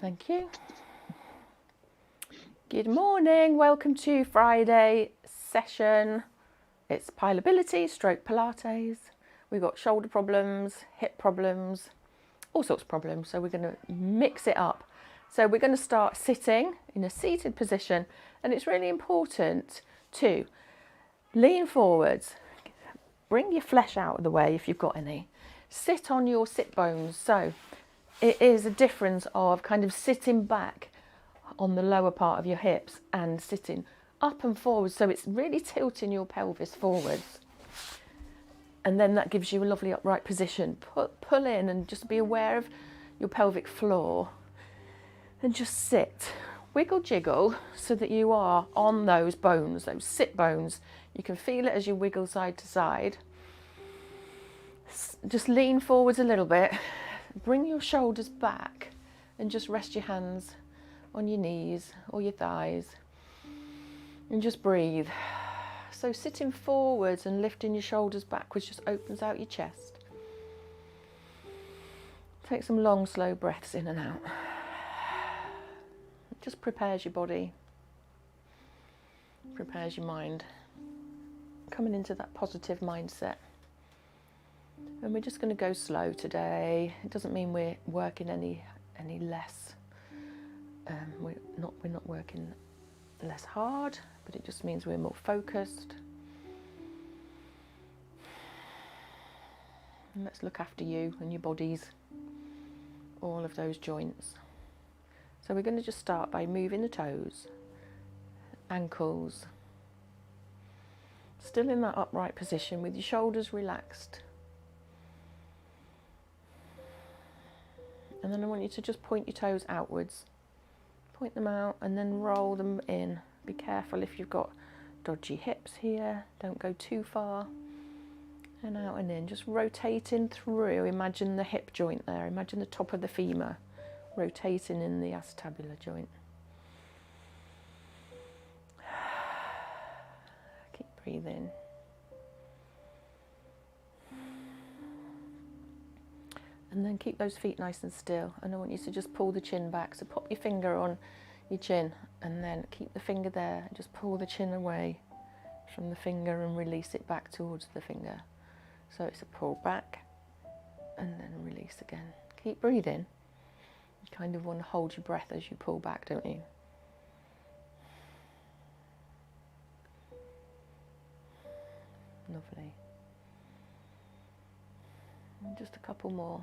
Thank you. Good morning, welcome to Friday session. It's PilABILITY stroke Pilates. We've got shoulder problems, hip problems, all sorts of problems, so we're going to mix it up. So we're going to start sitting in a seated position, and it's really important to lean forwards, bring your flesh out of the way if you've got any, sit on your sit bones. So it is a difference of kind of sitting back on the lower part of your hips and sitting up and forward, so it's really tilting your pelvis forwards, and then that gives you a lovely upright position. Pull in and just be aware of your pelvic floor and just sit, wiggle jiggle, so that you are on those bones, those sit bones. You can feel it as you wiggle side to side. Just lean forwards a little bit, bring your shoulders back, and just rest your hands on your knees or your thighs and just breathe. So sitting forwards and lifting your shoulders backwards just opens out your chest. Take some long, slow breaths in and out. It just prepares your body, prepares your mind, coming into that positive mindset. And we're just going to go slow today. It doesn't mean we're working any less. We're not working less hard, but it just means we're more focused. And let's look after you and your bodies, all of those joints. So we're going to just start by moving the toes, ankles, still in that upright position with your shoulders relaxed. And then I want you to just point your toes outwards. Point them out and then roll them in. Be careful if you've got dodgy hips here. Don't go too far. And out and in. Just rotating through. Imagine the hip joint there. Imagine the top of the femur rotating in the acetabular joint. Keep breathing. And then keep those feet nice and still. And I want you to just pull the chin back. So pop your finger on your chin and then keep the finger there. And just pull the chin away from the finger and release it back towards the finger. So it's a pull back and then release again. Keep breathing. You kind of want to hold your breath as you pull back, don't you? Lovely. And just a couple more.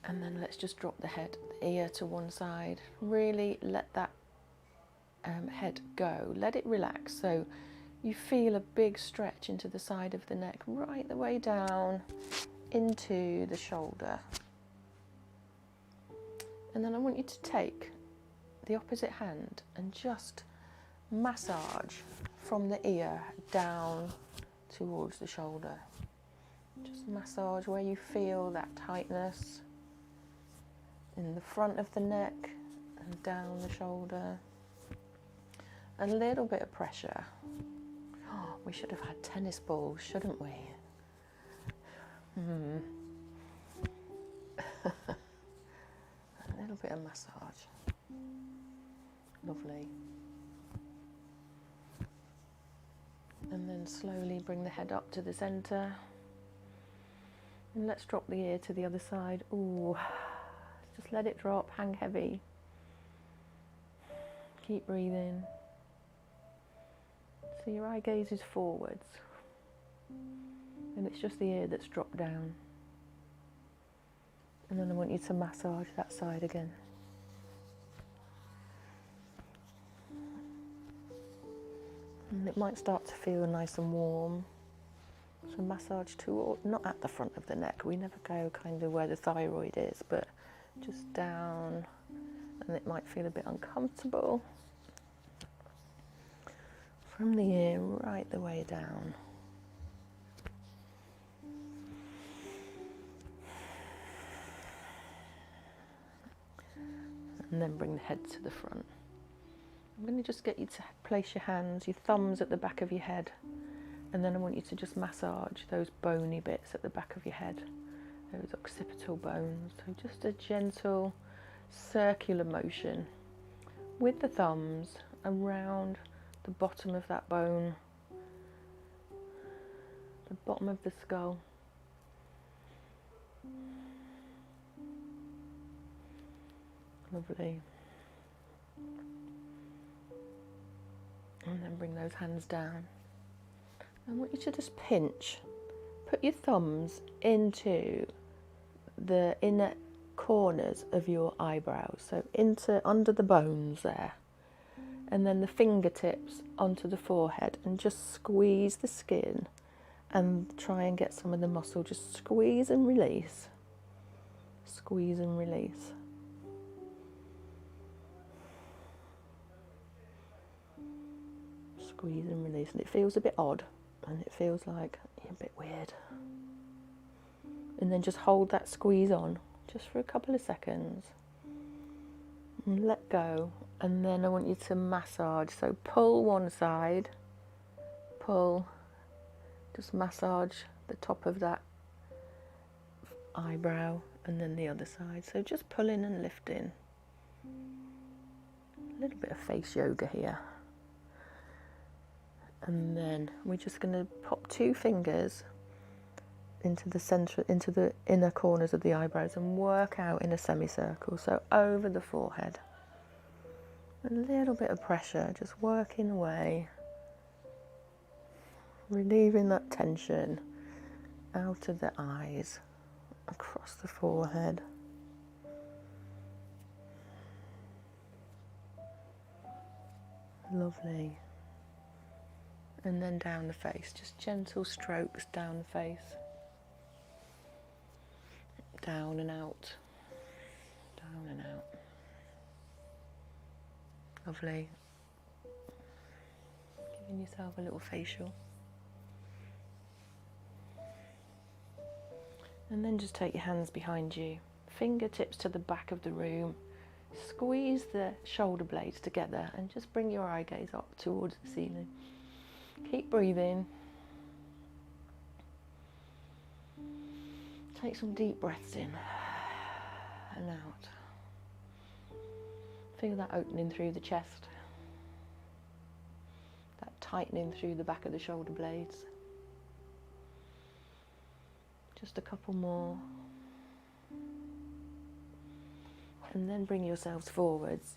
And then let's just drop the head, the ear to one side. Really let that head go. Let it relax. So you feel a big stretch into the side of the neck, right the way down into the shoulder. And then I want you to take the opposite hand and just massage from the ear down towards the shoulder. Just massage where you feel that tightness in the front of the neck and down the shoulder. A little bit of pressure. Oh, we should have had tennis balls, shouldn't we? A little bit of massage. Lovely. And then slowly bring the head up to the centre. And let's drop the ear to the other side. Ooh. Just let it drop, hang heavy. Keep breathing. So your eye gaze is forwards. And it's just the ear that's dropped down. And then I want you to massage that side again. And it might start to feel nice and warm. So massage not at the front of the neck. We never go kind of where the thyroid is, but just down, and it might feel a bit uncomfortable. From the ear right the way down. And then bring the head to the front. I'm going to just get you to place your hands, your thumbs at the back of your head, and then I want you to just massage those bony bits at the back of your head those occipital bones. So just a gentle circular motion with the thumbs around the bottom of that bone, the bottom of the skull. Lovely. And then bring those hands down. I want you to just pinch. Put your thumbs into the inner corners of your eyebrows, so under the bones there, and then the fingertips onto the forehead, and just squeeze the skin and try and get some of the muscle. Just squeeze and release. Squeeze and release. Squeeze and release. And it feels a bit odd, and it feels like a bit weird. And then just hold that squeeze on just for a couple of seconds. And let go. And then I want you to massage. So pull one side, pull, just massage the top of that eyebrow, and then the other side. So just pulling and lifting. A little bit of face yoga here. And then we're just going to pop 2 fingers into the center, into the inner corners of the eyebrows, and work out in a semicircle. So over the forehead. A little bit of pressure, just working away. Relieving that tension out of the eyes, across the forehead. Lovely. And then down the face, just gentle strokes down the face. Down and out. Down and out. Lovely. Giving yourself a little facial. And then just take your hands behind you, fingertips to the back of the room, squeeze the shoulder blades together, and just bring your eye gaze up towards the ceiling. Keep breathing. Take some deep breaths in and out. Feel that opening through the chest, that tightening through the back of the shoulder blades. Just a couple more. And then bring yourselves forwards,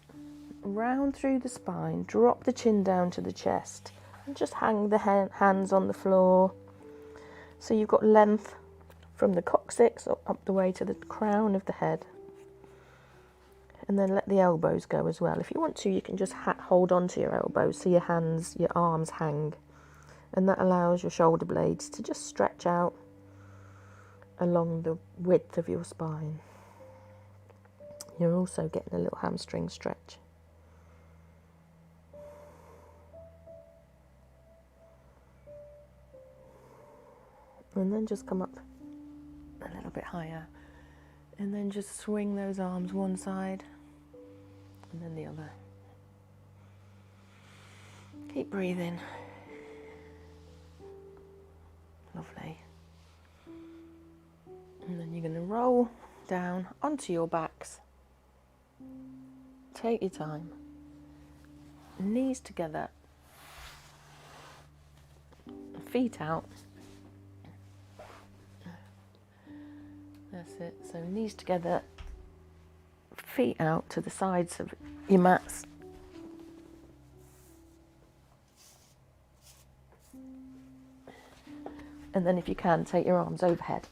round through the spine, drop the chin down to the chest, and just hang the hands on the floor. So you've got length from the coccyx up the way to the crown of the head. And then let the elbows go as well. If you want to, you can just hold on to your elbows so your arms hang. And that allows your shoulder blades to just stretch out along the width of your spine. You're also getting a little hamstring stretch. And then just come up a little bit higher. And then just swing those arms one side and then the other. Keep breathing. Lovely. And then you're going to roll down onto your backs. Take your time. Knees together. Feet out. That's it. So knees together, feet out to the sides of your mats. And then if you can, take your arms overhead.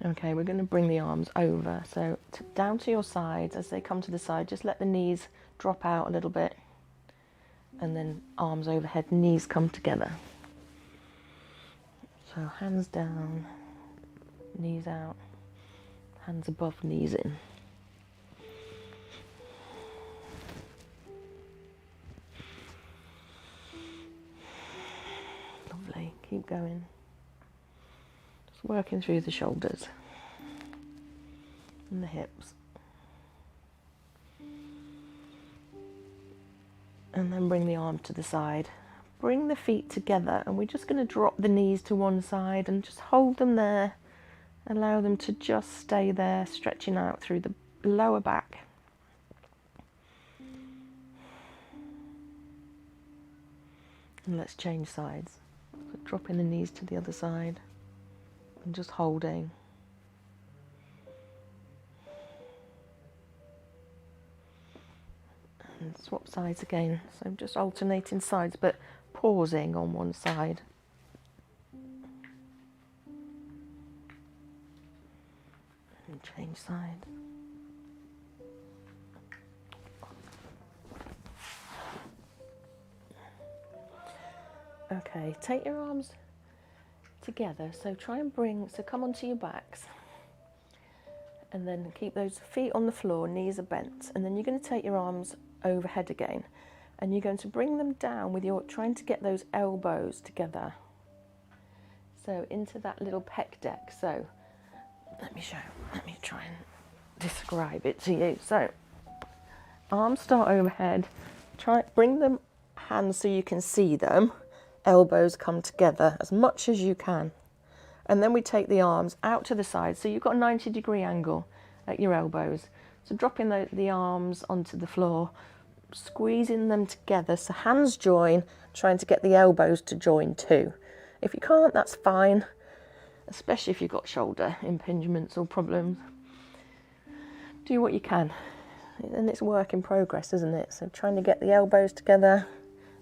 Okay, we're going to bring the arms over, so down to your sides. As they come to the side, just let the knees drop out a little bit, and then arms overhead, knees come together. So hands down, knees out, hands above, knees in. Lovely, keep going. Working through the shoulders and the hips. And then bring the arm to the side. Bring the feet together, and we're just going to drop the knees to one side and just hold them there. Allow them to just stay there, stretching out through the lower back. And let's change sides. So dropping the knees to the other side and just holding. And swap sides again. So just alternating sides, but pausing on one side. And change sides. Okay, take your arms together. So try and come onto your backs. And then keep those feet on the floor, knees are bent. And then you're going to take your arms overhead again. And you're going to bring them down with trying to get those elbows together. So into that little pec deck. So let me try and describe it to you. So arms start overhead. Bring them hands so you can see them. Elbows come together as much as you can. And then we take the arms out to the side. So you've got a 90-degree angle at your elbows. So dropping the arms onto the floor, squeezing them together so hands join, trying to get the elbows to join too. If you can't, that's fine, especially if you've got shoulder impingements or problems. Do what you can. And it's work in progress, isn't it? So trying to get the elbows together,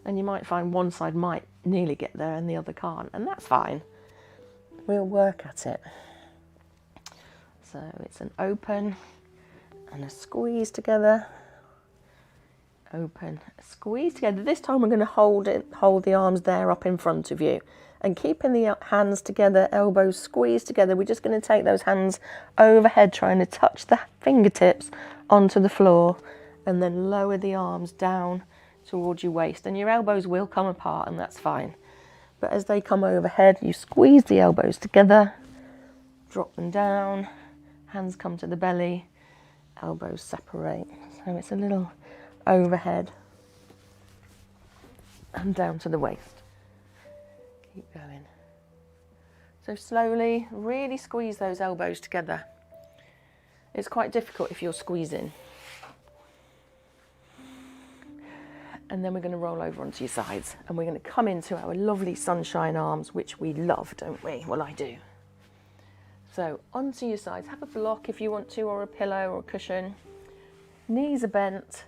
and you might find one side might nearly get there and the other can't, and that's fine. We'll work at it. So it's an open and a squeeze together. Open, squeeze together. This time we're going to hold the arms there up in front of you. And keeping the hands together, elbows squeezed together, we're just going to take those hands overhead, trying to touch the fingertips onto the floor, and then lower the arms down towards your waist. And your elbows will come apart, and that's fine. But as they come overhead, you squeeze the elbows together, drop them down, hands come to the belly, elbows separate. So it's a little overhead and down to the waist. Keep going. So slowly, really squeeze those elbows together. It's quite difficult if you're squeezing. And then we're going to roll over onto your sides, and we're going to come into our lovely sunshine arms, which we love, don't we? Well, I do. So onto your sides. Have a block if you want to, or a pillow or a cushion. Knees are bent,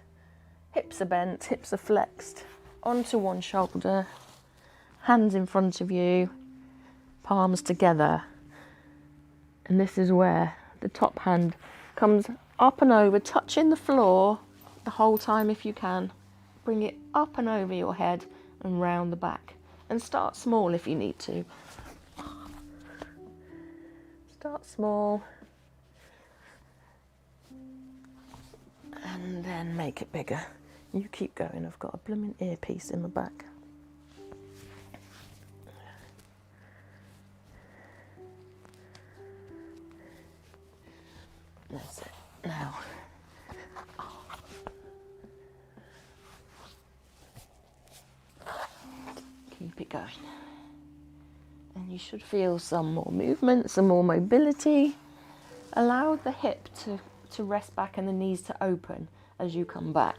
hips are flexed. Onto one shoulder, hands in front of you, palms together. And this is where the top hand comes up and over, touching the floor the whole time if you can. Bring it up and over your head and round the back. And start small if you need to. Start small. And then make it bigger. You keep going. I've got a blooming earpiece in my back. That's it. Now. Keep it going. And you should feel some more movement, some more mobility. Allow the hip to rest back and the knees to open as you come back.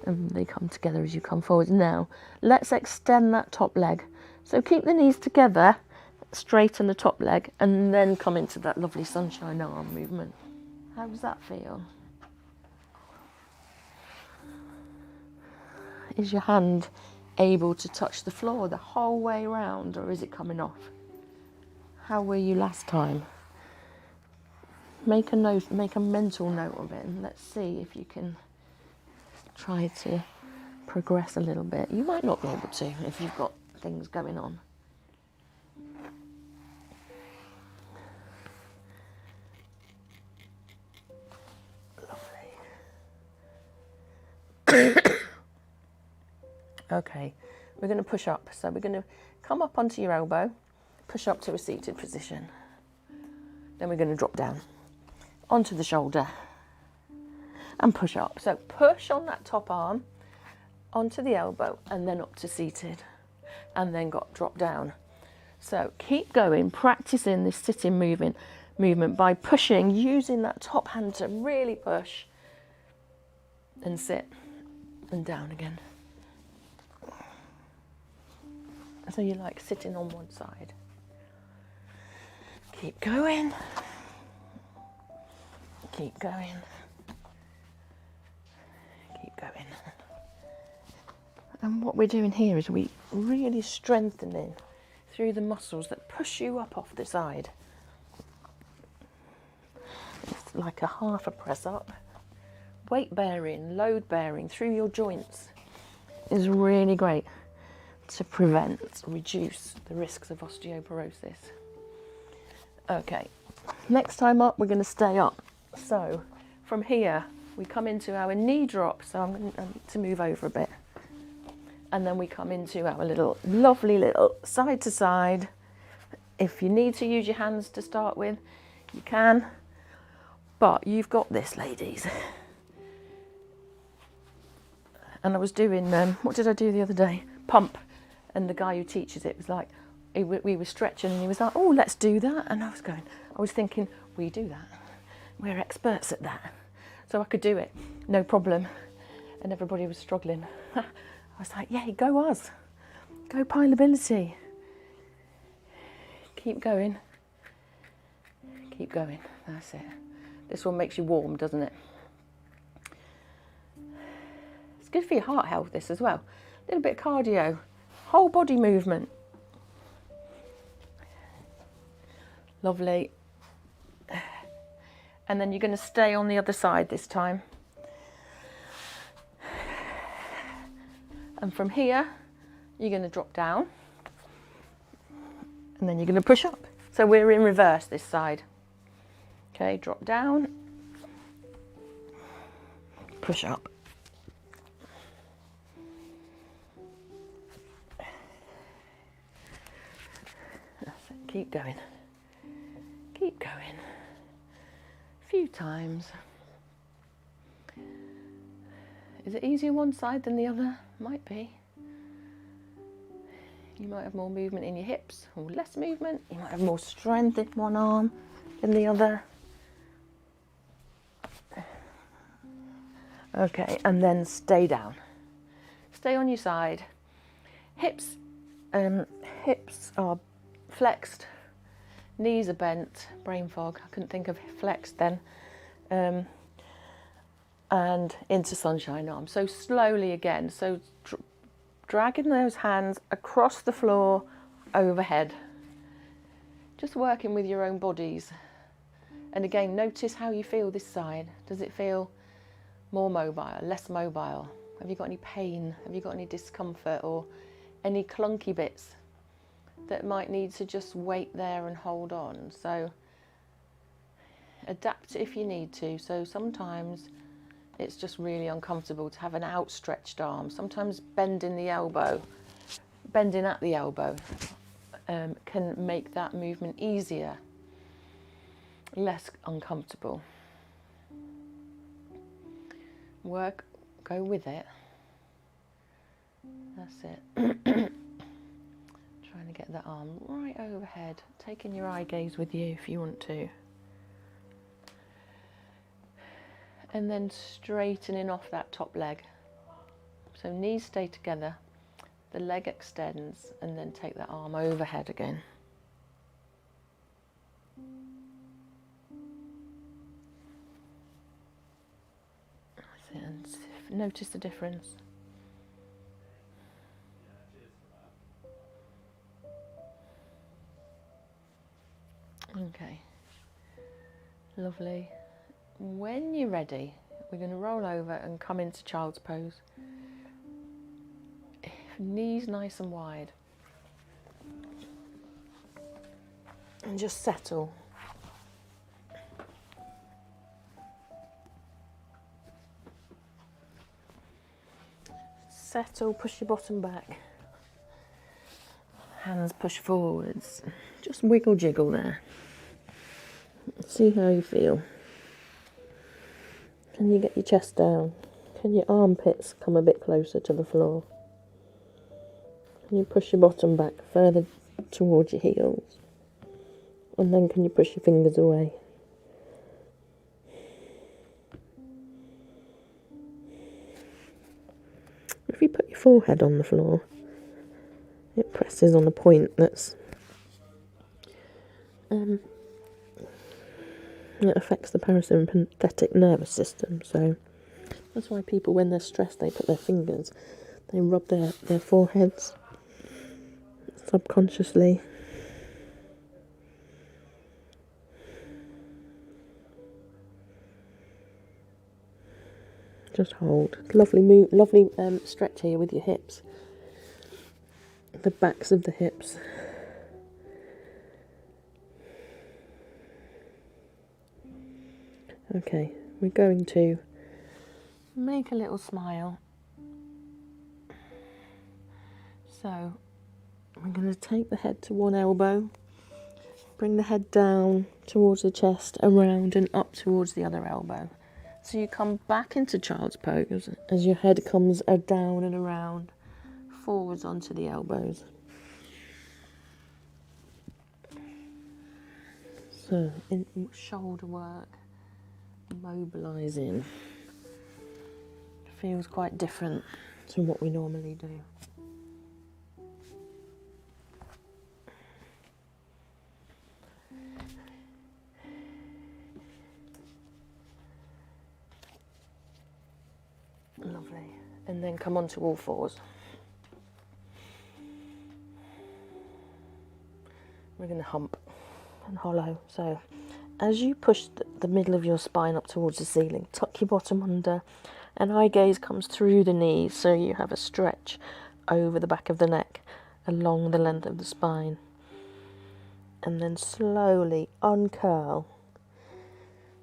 And they come together as you come forward. Now, let's extend that top leg. So keep the knees together, straighten the top leg, and then come into that lovely sunshine arm movement. How does that feel? Is your hand able to touch the floor the whole way around, or is it coming off? How were you last time? Make a note, make a mental note of it, and let's see if you can try to progress a little bit. You might not be able to if you've got things going on. Lovely. Okay, we're going to push up. So we're going to come up onto your elbow, push up to a seated position. Then we're going to drop down onto the shoulder and push up. So push on that top arm, onto the elbow and then up to seated, and then got dropped down. So keep going, practicing this sitting movement by pushing, using that top hand to really push and sit and down again. So you're like sitting on one side. Keep going. Keep going. Keep going. And what we're doing here is we really strengthening through the muscles that push you up off the side. It's like a half a press up. Weight bearing, load bearing through your joints is really great to reduce the risks of osteoporosis. Okay, next time up we're going to stay up. So from here we come into our knee drop, so I'm going to move over a bit. And then we come into our lovely little side to side. If you need to use your hands to start with, you can. But you've got this, ladies. And I was doing, what did I do the other day? Pump. And the guy who teaches it was like, we were stretching and he was like, oh, let's do that. And I was thinking, we do that. We're experts at that. So I could do it, no problem. And everybody was struggling. I was like, yay, go us. Go PilABILITY. Keep going. Keep going, that's it. This one makes you warm, doesn't it? It's good for your heart health, this as well. A little bit of cardio, whole body movement. Lovely. And then you're going to stay on the other side this time. And from here, you're going to drop down. And then you're going to push up. So we're in reverse this side. Okay, drop down. Push up. That's it. Keep going. Keep going. A few times. Is it easier one side than the other? Might be. You might have more movement in your hips or less movement. You might have more strength in one arm than the other. Okay, and then stay down. Stay on your side. Hips are flexed. Knees are bent. Brain fog. I couldn't think of flexed then. And into sunshine arm. So slowly again. So dragging those hands across the floor, overhead. Just working with your own bodies. And again, notice how you feel this side. Does it feel more mobile, less mobile? Have you got any pain? Have you got any discomfort or any clunky bits that might need to just wait there and hold on? So adapt if you need to. So sometimes it's just really uncomfortable to have an outstretched arm. Sometimes bending at the elbow can make that movement easier, less uncomfortable. Go with it. That's it. Trying to get that arm right overhead, taking your eye gaze with you if you want to. And then straightening off that top leg. So knees stay together, the leg extends, and then take that arm overhead again. And notice the difference. Okay, lovely. When you're ready, we're going to roll over and come into child's pose. Knees nice and wide. And just settle. Settle, push your bottom back. Hands push forwards. Just wiggle jiggle there. See how you feel. Can you get your chest down? Can your armpits come a bit closer to the floor? Can you push your bottom back further towards your heels? And then can you push your fingers away? If you put your forehead on the floor, it presses on a point that affects the parasympathetic nervous system. So that's why people, when they're stressed, they put their fingers, they rub their foreheads subconsciously. Just hold. Lovely stretch here with your hips, the backs of the hips. Okay, we're going to make a little smile. So we're going to take the head to one elbow, bring the head down towards the chest, around and up towards the other elbow. So you come back into child's pose as your head comes down and around, forwards onto the elbows. So in shoulder work, mobilising, feels quite different to what we normally do. Lovely. And then come onto all fours. We're going to hump and hollow. So as you push the middle of your spine up towards the ceiling, tuck your bottom under, and eye gaze comes through the knees, so you have a stretch over the back of the neck, along the length of the spine. And then slowly uncurl.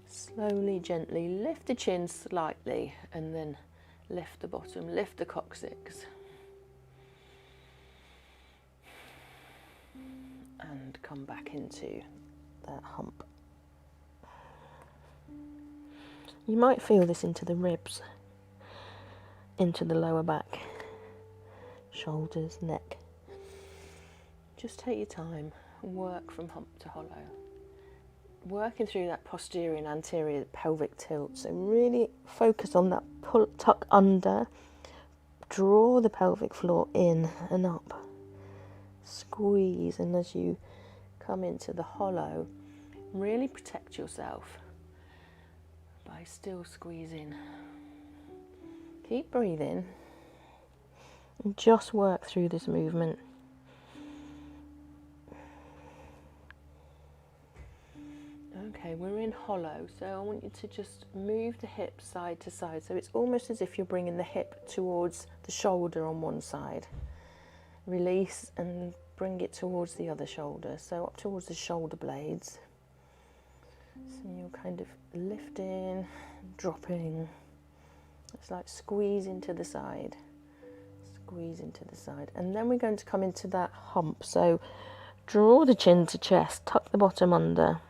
Slowly, gently lift the chin slightly, and then lift the bottom, lift the coccyx. And come back into that hump. You might feel this into the ribs, into the lower back, shoulders, neck. Just take your time, work from hump to hollow. Working through that posterior and anterior pelvic tilt. So really focus on that pull, tuck under, draw the pelvic floor in and up, squeeze, and as you come into the hollow, really protect yourself by still squeezing. Keep breathing and just work through this movement. Okay, we're in hollow, so I want you to just move the hip side to side. So it's almost as if you're bringing the hip towards the shoulder on one side. Release and bring it towards the other shoulder, so up towards the shoulder blades. So you're kind of lifting, dropping. It's like squeezing to the side, squeezing to the side. And then we're going to come into that hump. So draw the chin to chest, tuck the bottom under,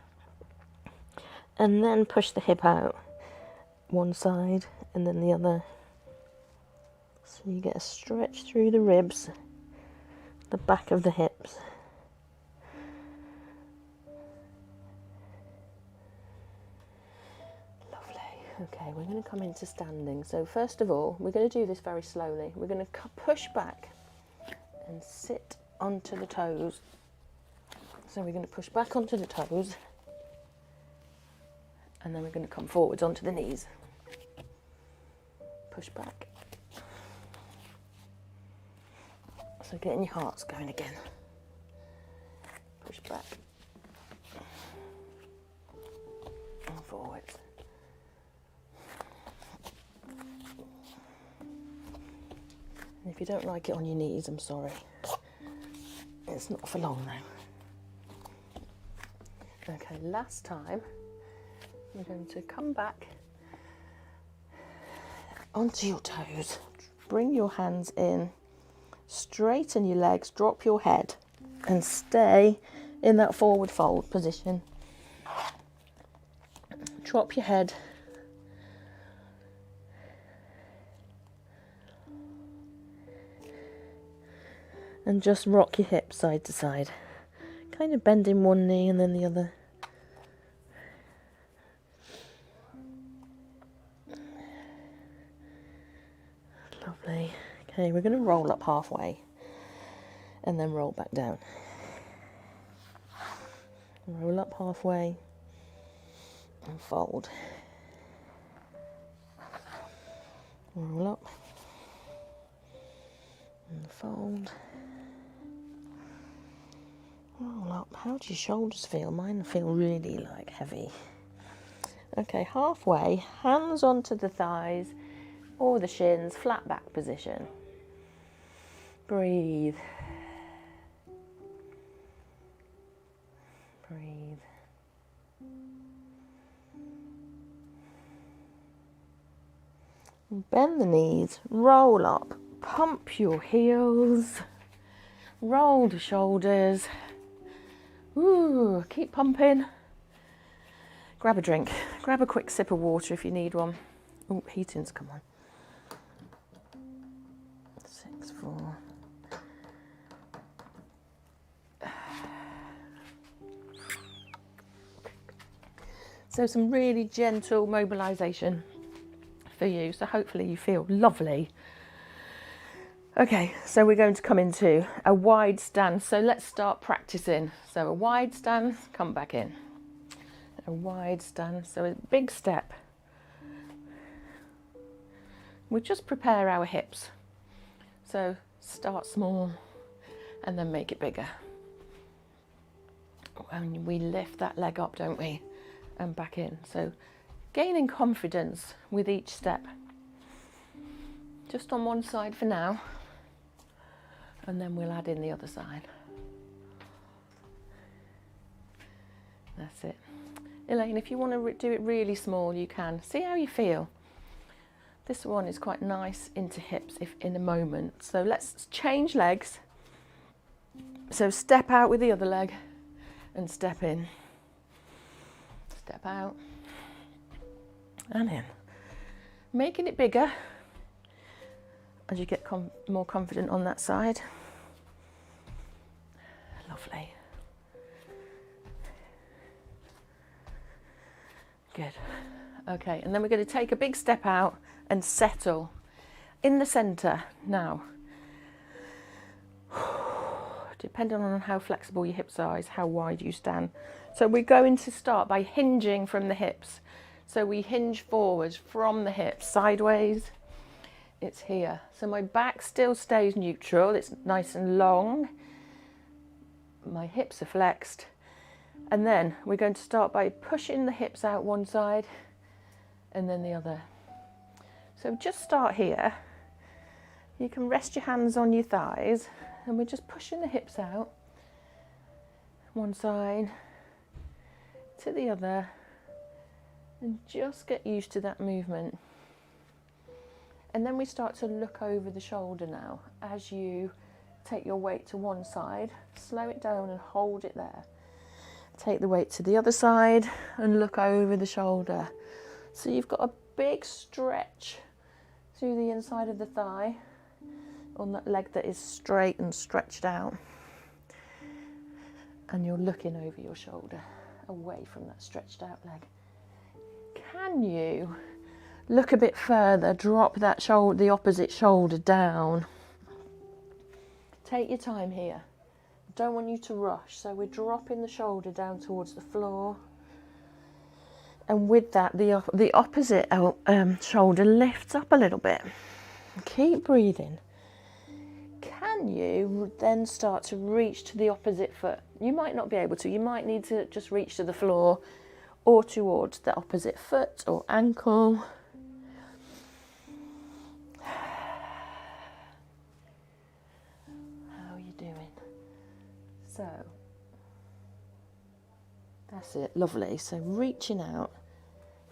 and then push the hip out one side and then the other. So you get a stretch through the ribs, the back of the hips. Lovely. Okay, we're going to come into standing. So first of all, we're going to do this very slowly. We're going to push back and sit onto the toes. So we're going to push back onto the toes, and then we're going to come forwards onto the knees. Push back. So getting your hearts going again. Push back. And forwards. And if you don't like it on your knees, I'm sorry. It's not for long now. Okay, last time. We're going to come back onto your toes. Bring your hands in. Straighten your legs, drop your head, and stay in that forward fold position. Drop your head. And just rock your hips side to side. Kind of bending one knee and then the other. Lovely. Okay, we're going to roll up halfway and then roll back down. Roll up halfway and fold. Roll up and fold. Roll up. How do your shoulders feel? Mine feel really like heavy. Okay, halfway, hands onto the thighs or the shins, flat back position. Breathe. Breathe. Bend the knees, roll up, pump your heels, roll the shoulders. Ooh, keep pumping. Grab a drink, grab a quick sip of water if you need one. Oh, heating's come on. 6, 4. So some really gentle mobilisation for you. So hopefully you feel lovely. Okay, so we're going to come into a wide stance. So let's start practicing. So a wide stance, come back in. A wide stance, so a big step. We'll just prepare our hips. So start small and then make it bigger. And we lift that leg up, don't we? And back in. So gaining confidence with each step. Just on one side for now. And then we'll add in the other side. That's it. Elaine, if you want to do it really small, you can. See how you feel. This one is quite nice into hips if in a moment. So let's change legs. So step out with the other leg and step in. Step out and in. Making it bigger as you get more confident on that side. Lovely. Good. Okay, and then we're going to take a big step out and settle in the centre now. Depending on how flexible your hips are is how wide you stand. So we're going to start by hinging from the hips. So we hinge forwards from the hips, sideways. It's here. So my back still stays neutral. It's nice and long. My hips are flexed. And then we're going to start by pushing the hips out one side and then the other. So just start here. You can rest your hands on your thighs and we're just pushing the hips out. One side to the other and just get used to that movement. And then we start to look over the shoulder now as you take your weight to one side, slow it down and hold it there. Take the weight to the other side and look over the shoulder. So you've got a big stretch through the inside of the thigh on that leg that is straight and stretched out. And you're looking over your shoulder, away from that stretched out leg. Can you look a bit further, drop that shoulder, the opposite shoulder down? Take your time here. Don't want you to rush. So we're dropping the shoulder down towards the floor. And with that, the opposite shoulder lifts up a little bit. Keep breathing. Can you then start to reach to the opposite foot? You might not be able to. You might need to just reach to the floor or towards the opposite foot or ankle. How are you doing? So, that's it, lovely. So reaching out.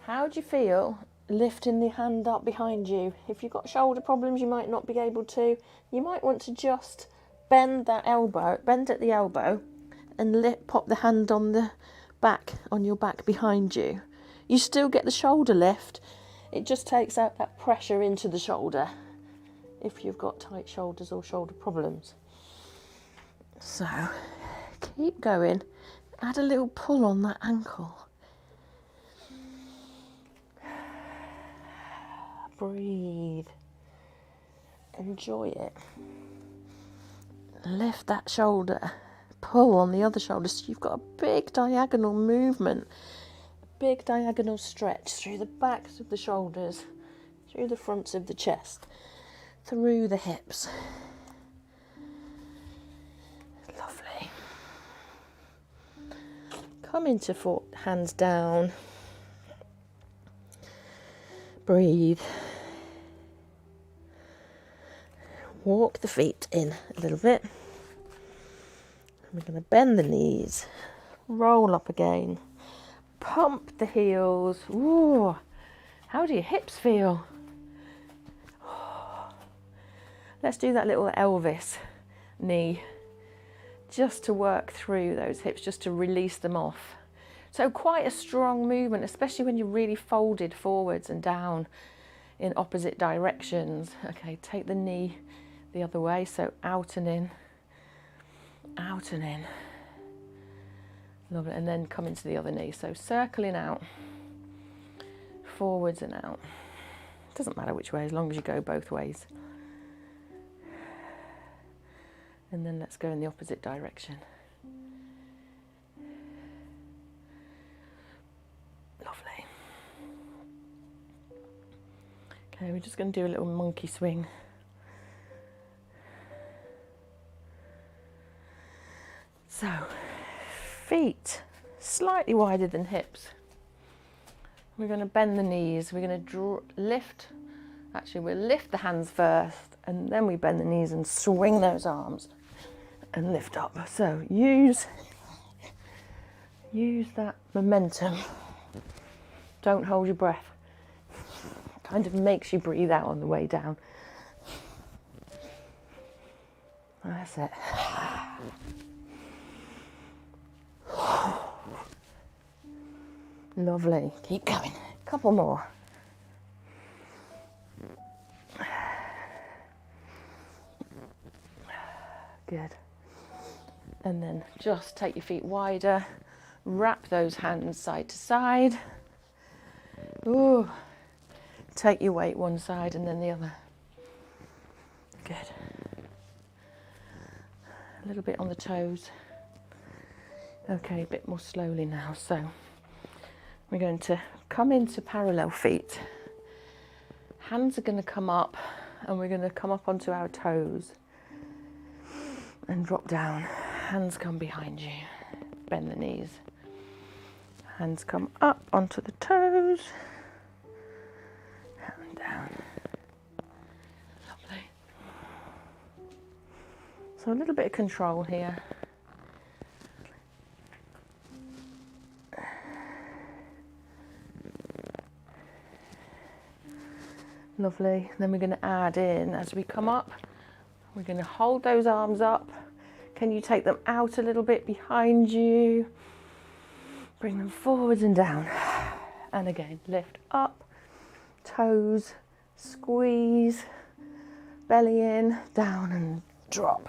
How do you feel lifting the hand up behind you? If you've got shoulder problems, you might not be able to. You might want to just bend that elbow, bend at the elbow and pop the hand on the back, on your back behind you. You still get the shoulder lift. It just takes out that pressure into the shoulder if you've got tight shoulders or shoulder problems. So keep going, add a little pull on that ankle. Breathe, enjoy it. Lift that shoulder, pull on the other shoulder, so you've got a big diagonal movement, a big diagonal stretch through the backs of the shoulders, through the fronts of the chest, through the hips. Lovely. Come into hands down. Breathe. Walk the feet in a little bit. We're going to bend the knees, roll up again, pump the heels. Ooh, how do your hips feel? Let's do that little Elvis knee, just to work through those hips, just to release them off. So quite a strong movement, especially when you're really folded forwards and down in opposite directions. Okay, take the knee the other way, so out and in, out and in. Love it. And then come into the other knee, so circling out, forwards and out. Doesn't matter which way, as long as you go both ways. And then let's go in the opposite direction. Lovely. Okay, we're just going to do a little monkey swing. So, feet slightly wider than hips. We're going to bend the knees. We're going to lift. Actually, we'll lift the hands first, and then we bend the knees and swing those arms and lift up. So use that momentum. Don't hold your breath. Kind of makes you breathe out on the way down. That's it. Lovely. Keep going. Couple more. Good. And then just take your feet wider. Wrap those hands side to side. Ooh. Take your weight one side and then the other. Good. A little bit on the toes. Okay, a bit more slowly now. So we're going to come into parallel feet. Hands are going to come up and we're going to come up onto our toes and drop down. Hands come behind you. Bend the knees. Hands come up onto the toes and down. Lovely. So a little bit of control here. Lovely. Then we're going to add in, as we come up, we're going to hold those arms up. Can you take them out a little bit behind you? Bring them forwards and down. And again, lift up, toes, squeeze, belly in, down and drop.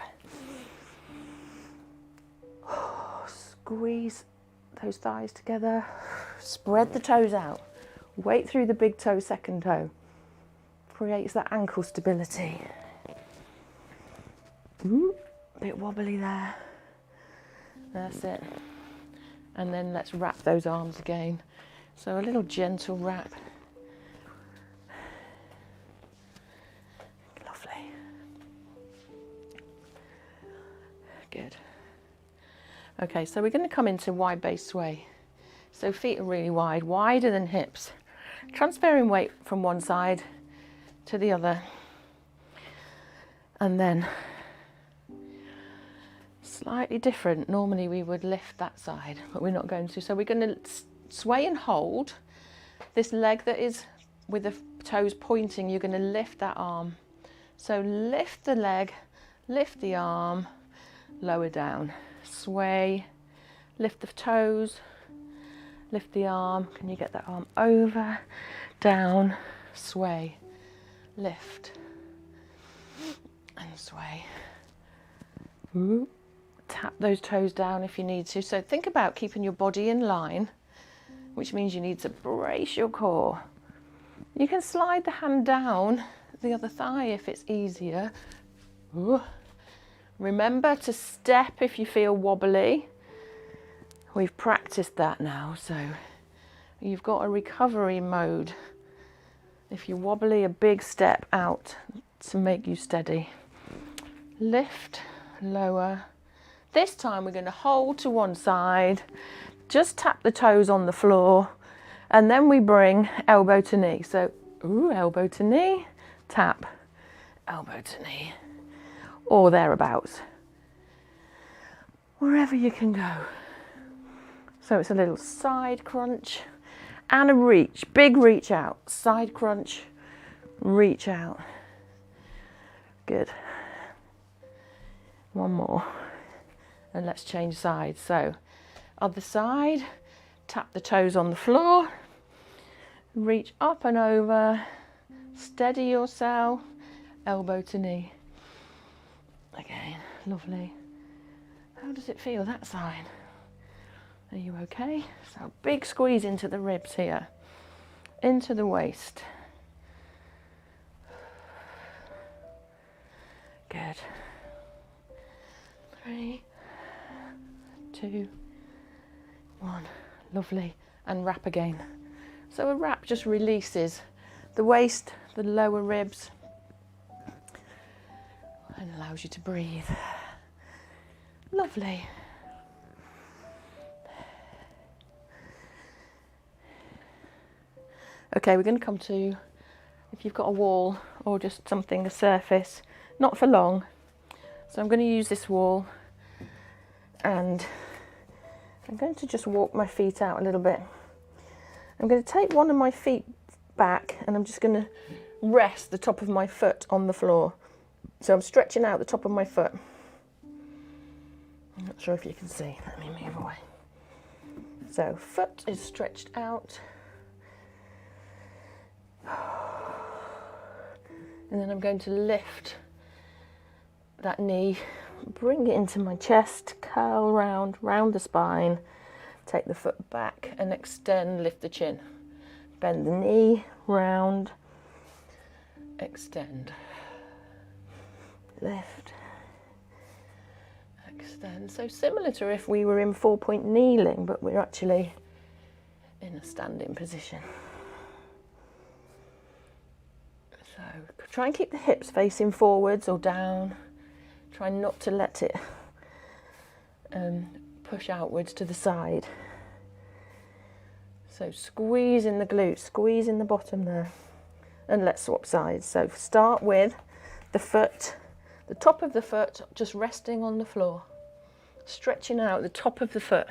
Squeeze those thighs together. Spread the toes out. Weight through the big toe, second toe. Creates that ankle stability. Bit wobbly there. That's it. And then let's wrap those arms again. So a little gentle wrap. Lovely. Good. Okay, so we're going to come into wide base sway. So feet are really wide, wider than hips. Transferring weight from one side to the other. And then slightly different. Normally we would lift that side, but we're not going to. So we're going to sway and hold this leg that is with the toes pointing. You're going to lift that arm. So lift the leg, lift the arm, lower down. Sway, lift the toes, lift the arm. Can you get that arm over, down, sway, lift, and sway. tap those toes down if you need to. So think about keeping your body in line, which means you need to brace your core. You can slide the hand down the other thigh if it's easier. Ooh. Remember to step if you feel wobbly. We've practiced that now, so you've got a recovery mode. If you're wobbly, a big step out to make you steady. Lift, lower. This time we're going to hold to one side, just tap the toes on the floor, and then we bring elbow to knee. So, ooh, elbow to knee, tap, elbow to knee, or thereabouts. Wherever you can go. So it's a little side crunch and a reach, big reach out, side crunch, reach out. Good. One more. And let's change sides. So other side, tap the toes on the floor, reach up and over, steady yourself, elbow to knee. Again, lovely. How does it feel that side? Are you okay? So big squeeze into the ribs here, into the waist. Good. 3, 2, 1. Lovely. And wrap again. So a wrap just releases the waist, the lower ribs, and allows you to breathe. Lovely. Okay, we're going to come to, if you've got a wall or just something, a surface, not for long. So I'm going to use this wall and I'm going to just walk my feet out a little bit. I'm going to take one of my feet back and I'm just going to rest the top of my foot on the floor. So I'm stretching out the top of my foot. I'm not sure if you can see. Let me move away. So foot is stretched out. And then I'm going to lift that knee, bring it into my chest, curl round the spine, take the foot back and extend, lift the chin. Bend the knee, round, extend, lift, extend. So similar to if we were in 4-point kneeling, but we're actually in a standing position. So try and keep the hips facing forwards or down. Try not to let it push outwards to the side. So squeeze in the glutes, squeeze in the bottom there. And let's swap sides. So start with the foot, the top of the foot just resting on the floor. Stretching out the top of the foot.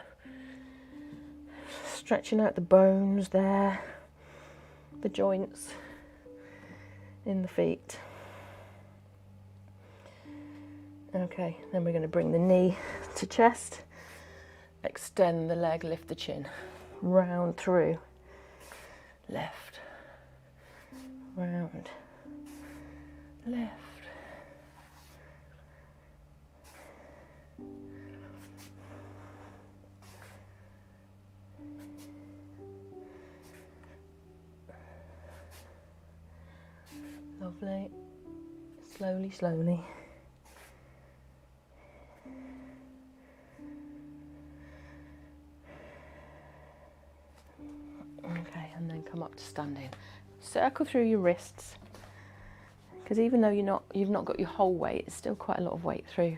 Stretching out the bones there, the joints in the feet. Okay, then we're going to bring the knee to chest, extend the leg, lift the chin, round through, left, round, left. Lovely. Slowly, slowly. Okay, and then come up to standing. Circle through your wrists, because even though you've not got your whole weight, it's still quite a lot of weight through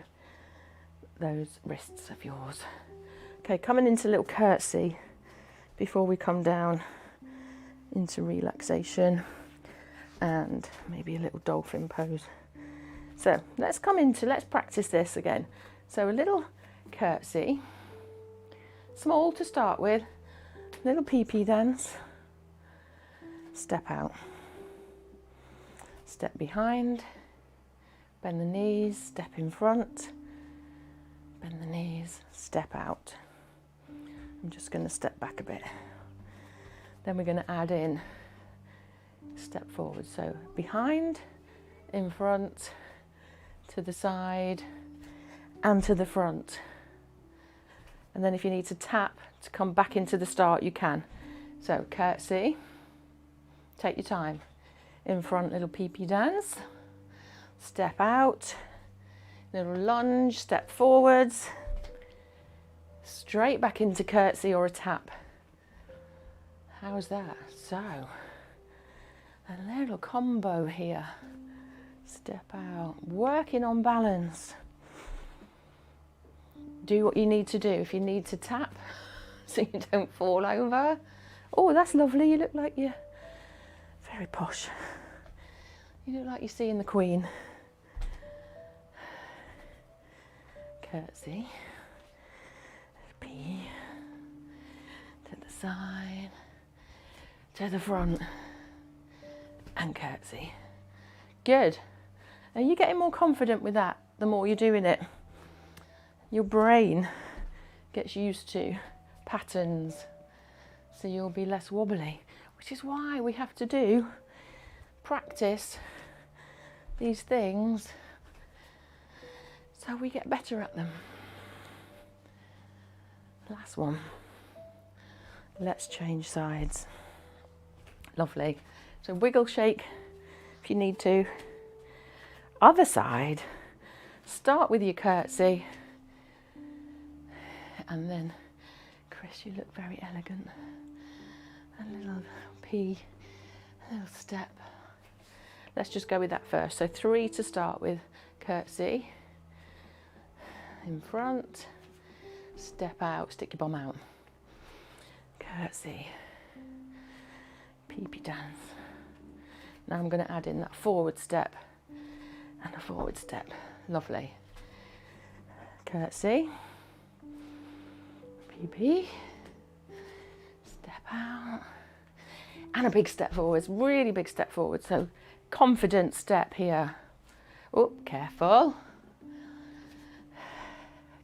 those wrists of yours. Okay, coming into a little curtsy before we come down into relaxation and maybe a little dolphin pose. So let's practice this again. So a little curtsy, small to start with, little pee-pee dance, step out, step behind, bend the knees, step in front, bend the knees, step out. I'm just going to step back a bit. Then we're going to add in step forward. So behind, in front, to the side, and to the front. And then if you need to tap to come back into the start, you can. So curtsy, take your time. In front, little pee-pee dance. Step out, little lunge, step forwards. Straight back into curtsy or a tap. How's that? So, a little combo here. Step out, working on balance. Do what you need to do. If you need to tap so you don't fall over. Oh, that's lovely. You look like you're very posh. You look like you're seeing the Queen. Curtsy. P. To the side. To the front. And curtsy. Good. Are you getting more confident with that the more you're doing it? Your brain gets used to patterns, so you'll be less wobbly, which is why we have to practice these things so we get better at them. Last one. Let's change sides. Lovely. So wiggle, shake if you need to. Other side. Start with your curtsy. And then, Chris, you look very elegant. A little P, a little step. Let's just go with that first. So 3 to start with. Curtsy. In front. Step out, stick your bum out. Curtsy. Pee-pee dance. Now I'm going to add in that forward step and a forward step. Lovely. Curtsy. Pee-pee. Step out. And a big step forwards, really big step forward. So confident step here. Oh, careful.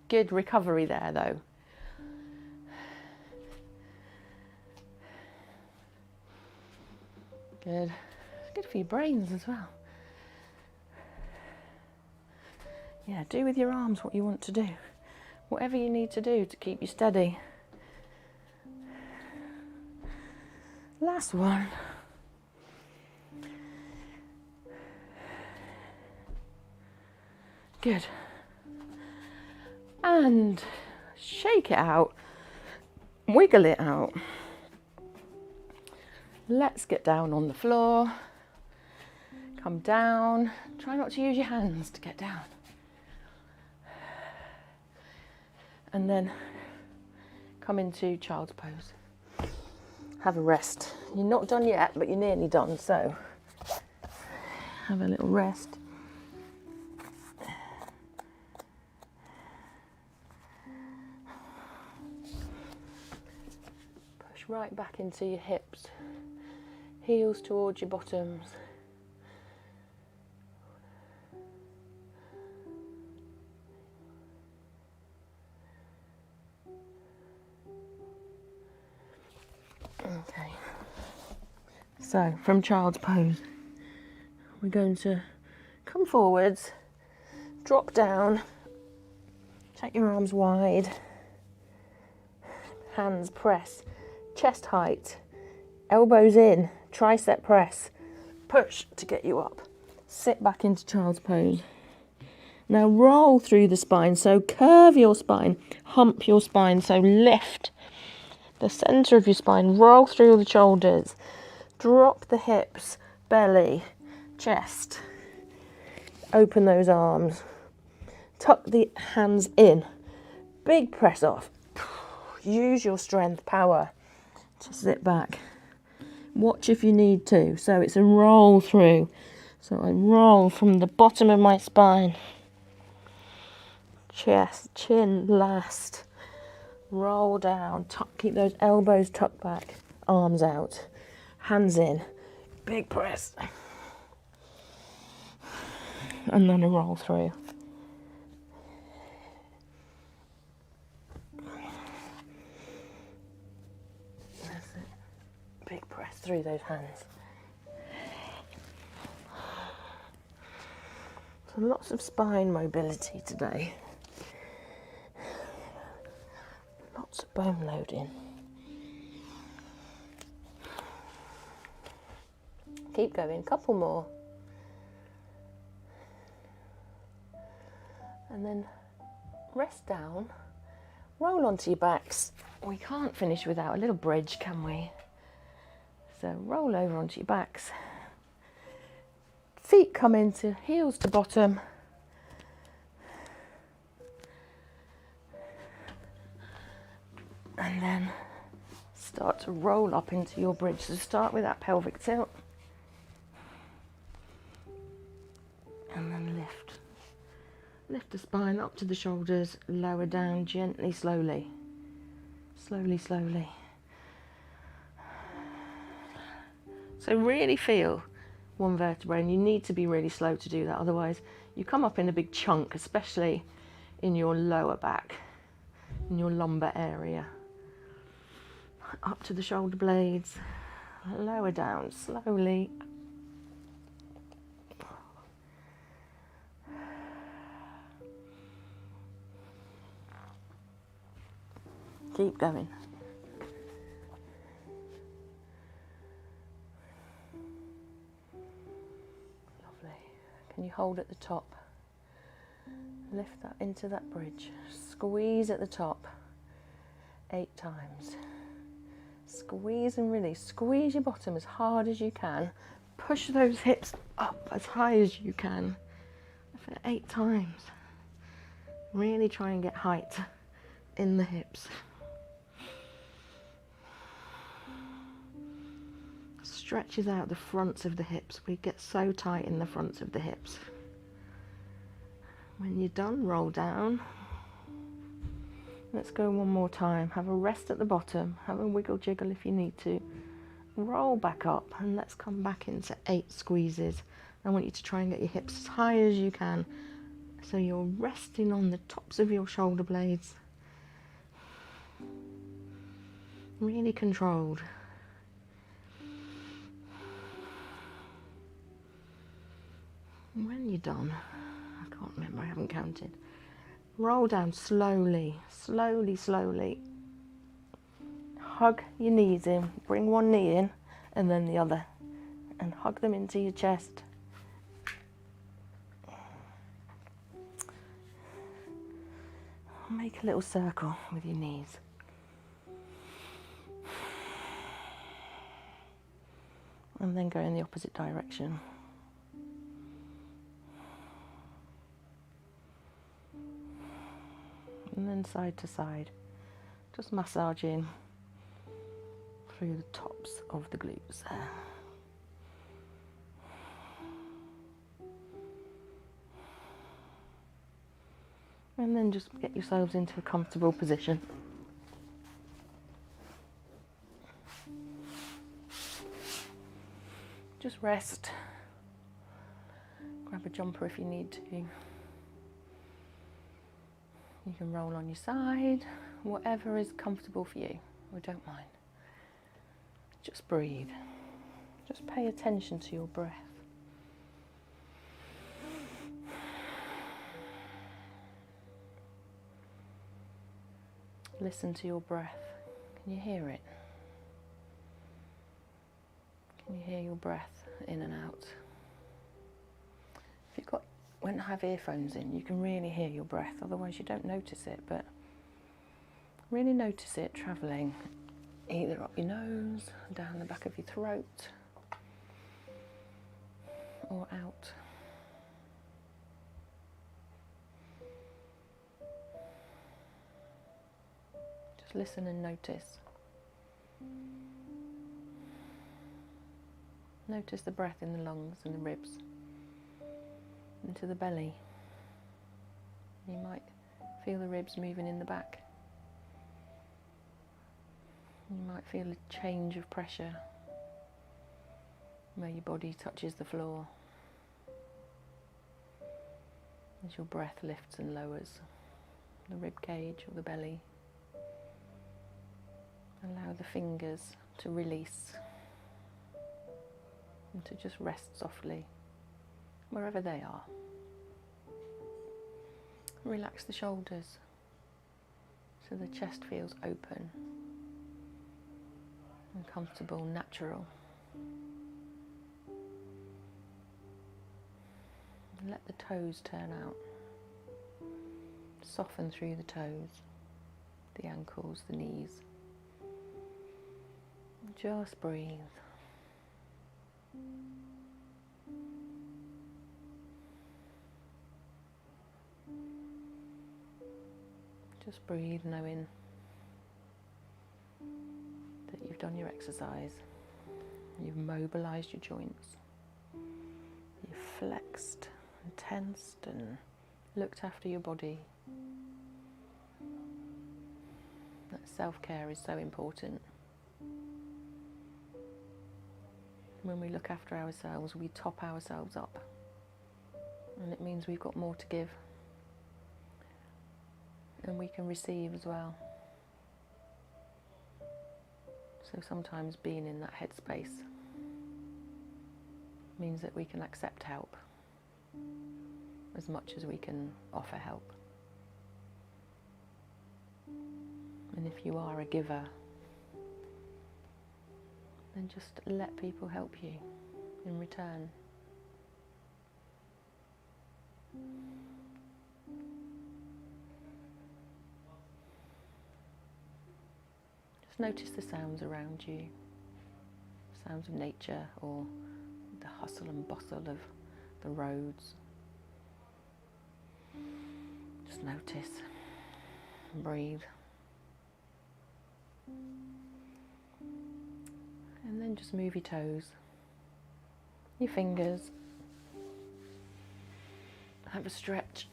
Good recovery there though. Good. It's good for your brains as well. Yeah, do with your arms what you want to do. Whatever you need to do to keep you steady. Last one. Good. And shake it out. Wiggle it out. Let's get down on the floor. Come down. Try not to use your hands to get down. And then come into child's pose. Have a rest. You're not done yet, but you're nearly done, so have a little rest. Push right back into your hips, heels towards your bottoms. Okay, so from child's pose, we're going to come forwards, drop down, take your arms wide, hands press, chest height, elbows in, tricep press, push to get you up, sit back into child's pose. Now roll through the spine, so curve your spine, hump your spine, so lift the centre of your spine, roll through the shoulders, drop the hips, belly, chest, open those arms, tuck the hands in, big press off, use your strength, power to sit back, watch if you need to, so it's a roll through, so I roll from the bottom of my spine, chest, chin last, roll down, keep those elbows tucked back, arms out, hands in, big press, and then a roll through. That's it. Big press through those hands. So lots of spine mobility today. bone loading. Keep going, couple more. And then rest down, roll onto your backs. We can't finish without a little bridge, can we? So roll over onto your backs. Feet come into heels to bottom. And then start to roll up into your bridge. So start with that pelvic tilt. And then lift. Lift the spine up to the shoulders, lower down gently, slowly. Slowly, slowly. So really feel one vertebrae, and you need to be really slow to do that, otherwise you come up in a big chunk, especially in your lower back, in your lumbar area. Up to the shoulder blades, lower down slowly. Keep going. Lovely. Can you hold at the top? Lift that into that bridge. Squeeze at the top 8 times. Squeeze and release. Squeeze your bottom as hard as you can. Push those hips up as high as you can for 8 times. Really try and get height in the hips. Stretches out the fronts of the hips. We get so tight in the fronts of the hips. When you're done, roll down. Let's go one more time. Have a rest at the bottom. Have a wiggle jiggle if you need to. Roll back up, and let's come back into 8 squeezes. I want you to try and get your hips as high as you can, so you're resting on the tops of your shoulder blades. Really controlled. When you're done, I can't remember, I haven't counted. Roll down slowly, slowly, slowly. Hug your knees in. Bring one knee in and then the other. And hug them into your chest. Make a little circle with your knees. And then go in the opposite direction. And then side to side, just massaging through the tops of the glutes there. And then just get yourselves into a comfortable position. Just rest. Grab a jumper if you need to. You can roll on your side, whatever is comfortable for you. We don't mind. Just breathe. Just pay attention to your breath. Listen to your breath. Can you hear it? Can you hear your breath in and out? If you've when I have earphones in, you can really hear your breath, otherwise you don't notice it, but really notice it travelling either up your nose, down the back of your throat, or out. Just listen and notice. Notice the breath in the lungs and the ribs. Into the belly. You might feel the ribs moving in the back. You might feel a change of pressure where your body touches the floor as your breath lifts and lowers the rib cage or the belly. Allow the fingers to release and to just rest softly wherever they are. Relax the shoulders So the chest feels open and comfortable, natural. And let the toes turn out. Soften through the toes, the ankles, the knees. Just breathe. Just breathe, knowing that you've done your exercise. You've mobilised your joints. You've flexed and tensed and looked after your body. That self-care is so important. When we look after ourselves, we top ourselves up. And it means we've got more to give. And we can receive as well. So sometimes being in that headspace means that we can accept help as much as we can offer help. And if you are a giver, then just let people help you in return. Notice the sounds around you, sounds of nature or the hustle and bustle of the roads. Just notice and breathe. And then just move your toes, your fingers. Have a stretch.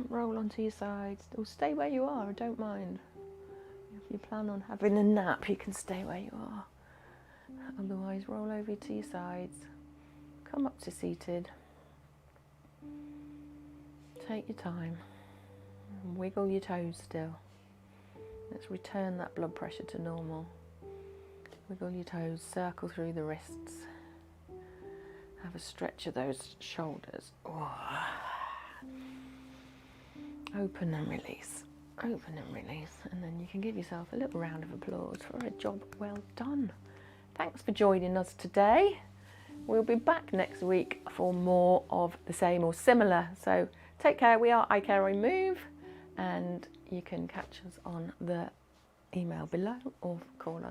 Roll onto your sides, or stay where you are, I don't mind. If you plan on having a nap, you can stay where you are. Otherwise, roll over to your sides, come up to seated. Take your time, and wiggle your toes still. Let's return that blood pressure to normal. Wiggle your toes, circle through the wrists. Have a stretch of those shoulders. Oh. Open and release, open and release, and then you can give yourself a little round of applause for a job well done. Thanks for joining us today. We'll be back next week for more of the same or similar. So take care. We are iCare, iMove, and you can catch us on the email below or call us